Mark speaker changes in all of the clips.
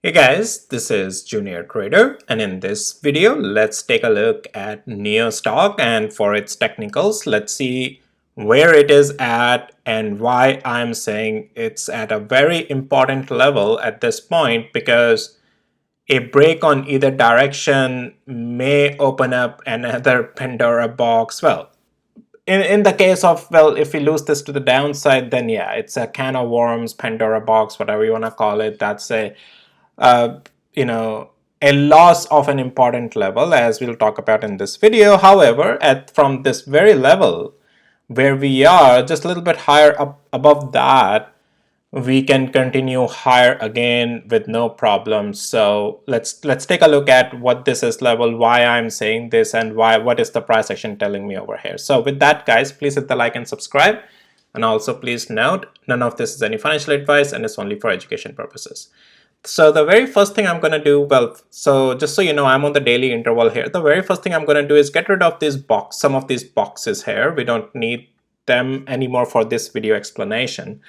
Speaker 1: Hey guys, this is Junior Trader, and in this video let's take a look at NIO stock, and for its technicals let's see where it is at and why I'm saying it's at a very important level at this point, because a break on either direction may open up another Pandora box. Well, in the case of, well, if we lose this to the downside, then yeah, it's a can of worms, Pandora box, whatever you want to call it. That's uh, you know, a loss of an important level, as we'll talk about in this video. However, from this very level where we are, just a little bit higher up above that, we can continue higher again with no problems. So let's take a look at what this is level, why I'm saying this, and what is the price action telling me over here. So with that, guys, please hit the like and subscribe, and also please note none of this is any financial advice and it's only for education purposes. So the very first thing I'm going to do, well, so just so you know, I'm on the daily interval here. The very first thing I'm going to do is get rid of some of these boxes here. We don't need them anymore for this video explanation.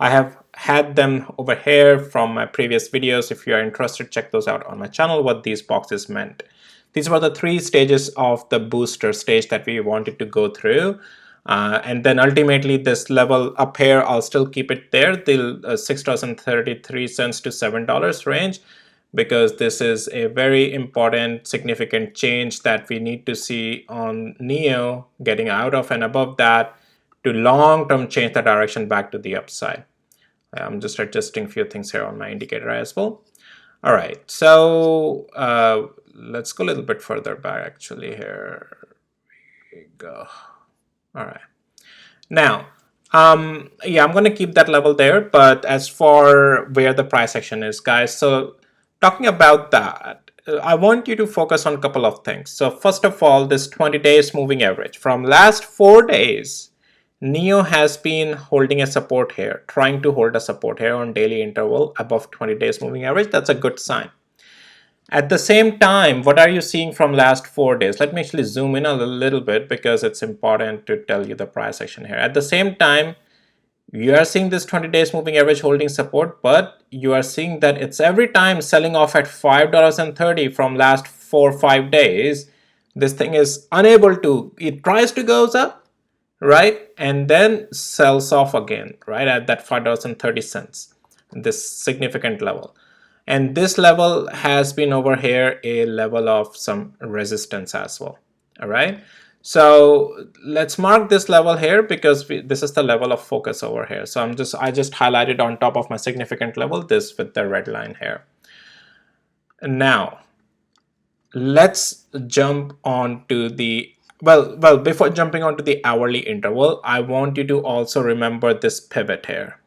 Speaker 1: I have had them over here from my previous videos. If you are interested, check those out on my channel, what these boxes meant. These were the three stages of the booster stage that we wanted to go through. And then ultimately this level up here, I'll still keep it there, the $6.33 to $7 range, because this is a very important, significant change that we need to see on NIO, getting out of and above that to long-term change the direction back to the upside. I'm just adjusting a few things here on my indicator as well. All right, so let's go a little bit further back actually here. Here we go. All right. Now, yeah, I'm going to keep that level there. But as for where the price action is, guys, so talking about that, I want you to focus on a couple of things. So first of all, this 20 days moving average. From last 4 days, NIO has been holding a support here, trying to hold a support here on daily interval above 20 days moving average. That's a good sign. At the same time, what are you seeing from last 4 days? Let me actually zoom in a little bit because it's important to tell you the price action here. At the same time, you are seeing this 20 days moving average holding support, but you are seeing that it's every time selling off at $5.30 from last 4 or 5 days. This thing is unable to, it tries to goes up, right? And then sells off again, right? At that $5.30, this significant level. And this level has been over here a level of some resistance as well. All right. So let's mark this level here because this is the level of focus over here. So I just highlighted on top of my significant level this with the red line here. And now let's jump on to the before jumping onto the hourly interval, I want you to also remember this pivot here.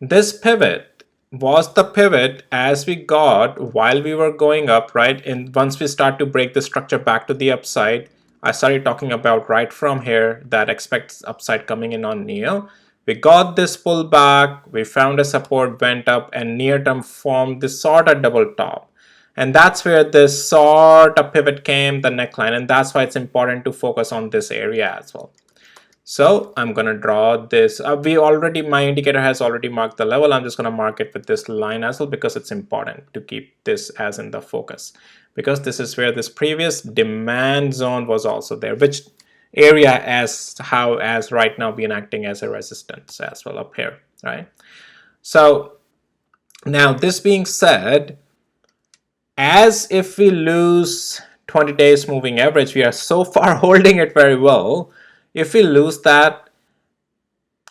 Speaker 1: This pivot was the pivot as we got while we were going up, right? And once we start to break the structure back to the upside, I started talking about right from here that expects upside coming in on NIO. We got this pullback, we found a support, went up, and near term formed this sort of double top. And that's where this sort of pivot came, the neckline, and that's why it's important to focus on this area as well. So I'm going to draw this. My indicator has already marked the level. I'm just going to mark it with this line as well because it's important to keep this as in the focus, because this is where this previous demand zone was also there, which area as right now being acting as a resistance as well up here, right? So now this being said, as if we lose 20 days moving average, we are so far holding it very well. If we lose that,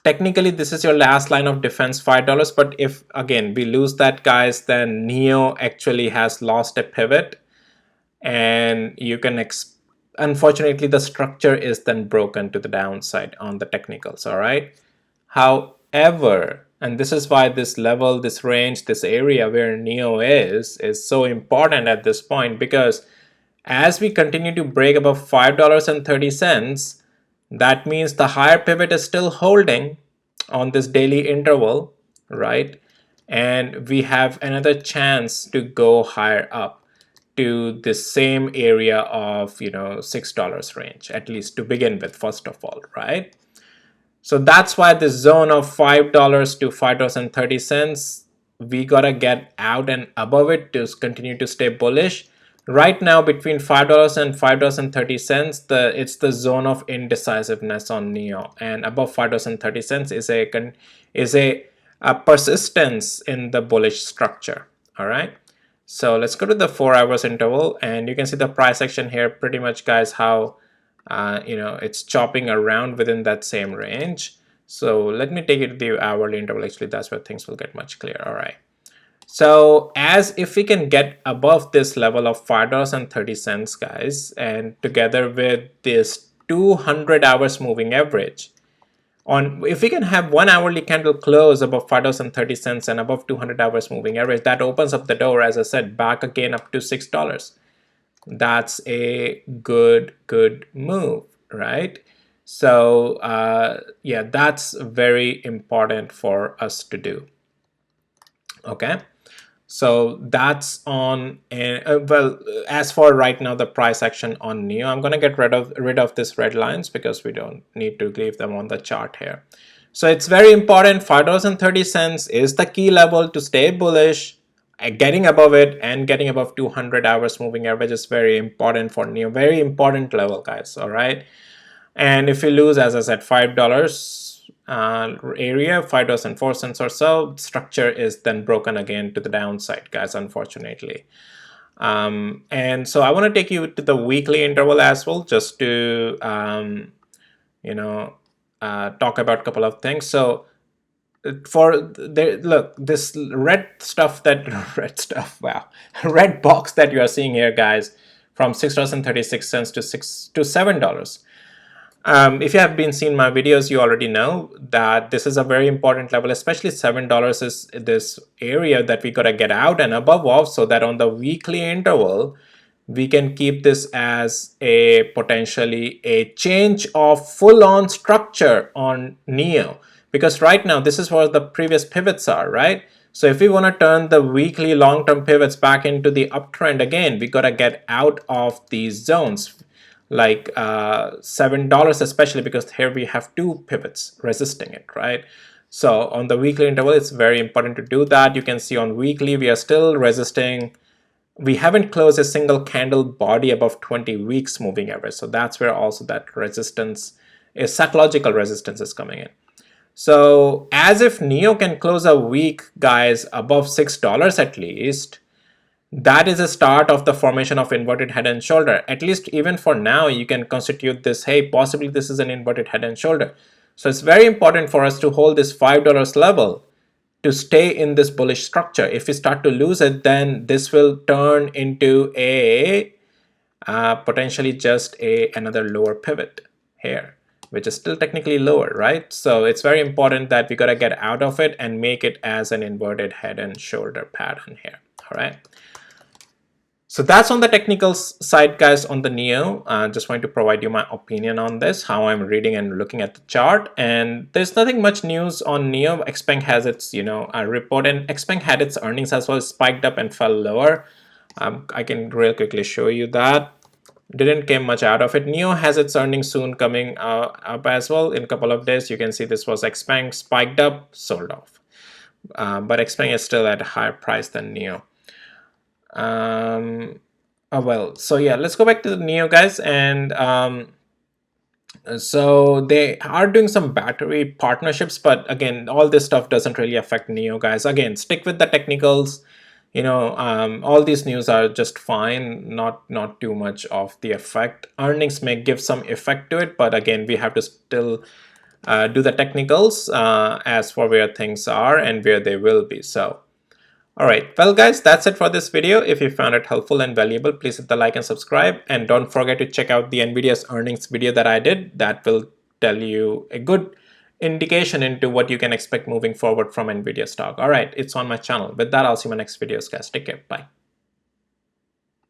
Speaker 1: technically this is your last line of defense, $5. But if again we lose that, guys, then NIO actually has lost a pivot, and you can unfortunately the structure is then broken to the downside on the technicals. All right. However, and this is why this level, this range, this area where NIO is so important at this point, because as we continue to break above $5.30, that means the higher pivot is still holding on this daily interval, right? And we have another chance to go higher up to the same area of, $6 range, at least to begin with, first of all, right? So that's why this zone of $5 to $5.30, we gotta get out and above it to continue to stay bullish. Right now, between $5 and $5.30, it's the zone of indecisiveness on NIO, and above $5.30 is a persistence in the bullish structure. All right. So let's go to the 4 hours interval, and you can see the price action here. Pretty much, guys, how it's chopping around within that same range. So let me take it to the hourly interval. Actually, that's where things will get much clearer. All right. So as if we can get above this level of $5.30, guys, and together with this 200 hours moving average, if we can have 1 hourly candle close above $5.30 and above 200 hours moving average, that opens up the door, as I said, back again up to $6. That's a good move, right? So yeah, that's very important for us to do. Okay. So that's on, well, as for right now, the price action on NIO, I'm going to get rid of this red lines because we don't need to leave them on the chart here. So it's very important. $5.30 is the key level to stay bullish. Getting above it and getting above 200 hours moving average is very important for NIO. Very important level, guys. All right. And if you lose, as I said, $5 area, $5.04 or so, structure is then broken again to the downside, guys, unfortunately. And so I want to take you to the weekly interval as well, just to talk about a couple of things. So look, this red stuff wow, red box that you are seeing here, guys, from $6.36 to $7. If you have been seeing my videos, you already know that this is a very important level, especially $7 is this area that we gotta get out and above of, so that on the weekly interval, we can keep this as a potentially a change of full-on structure on NIO. Because right now, this is where the previous pivots are, right? So if we want to turn the weekly long-term pivots back into the uptrend again, we gotta get out of these zones, like $7, especially because here we have two pivots resisting it, right? So on the weekly interval, it's very important to do that. You can see on weekly, we are still resisting. We haven't closed a single candle body above 20 weeks moving average. So that's where also that resistance is, psychological resistance is coming in. So as if NIO can close a week, guys, above $6 at least, that is a start of the formation of inverted head and shoulder. At least even for now, you can constitute this, hey, possibly this is an inverted head and shoulder. So it's very important for us to hold this $5 level to stay in this bullish structure. If we start to lose it, then this will turn into a potentially just another lower pivot here, which is still technically lower, right? So it's very important that we gotta get out of it and make it as an inverted head and shoulder pattern here. All right. So that's on the technical side, guys, on the NIO. Just wanted to provide you my opinion on this, how I'm reading and looking at the chart. And there's nothing much news on NIO. XPeng has its, report, and XPeng had its earnings as well, spiked up and fell lower. I can real quickly show you that. Didn't came much out of it. NIO has its earnings soon coming up as well in a couple of days. You can see this was XPeng, spiked up, sold off. But XPeng is still at a higher price than NIO. Oh well, so yeah, let's go back to the NIO, guys, and so they are doing some battery partnerships, but again, all this stuff doesn't really affect NIO, guys. Again, stick with the technicals. All these news are just fine, not too much of the effect. Earnings may give some effect to it, but again, we have to still do the technicals as for where things are and where they will be. So alright, well guys, that's it for this video. If you found it helpful and valuable, please hit the like and subscribe, and don't forget to check out the NVIDIA's earnings video that I did. That will tell you a good indication into what you can expect moving forward from NVIDIA stock. Alright, it's on my channel. With that, I'll see you in my next videos, guys. Take care. Bye.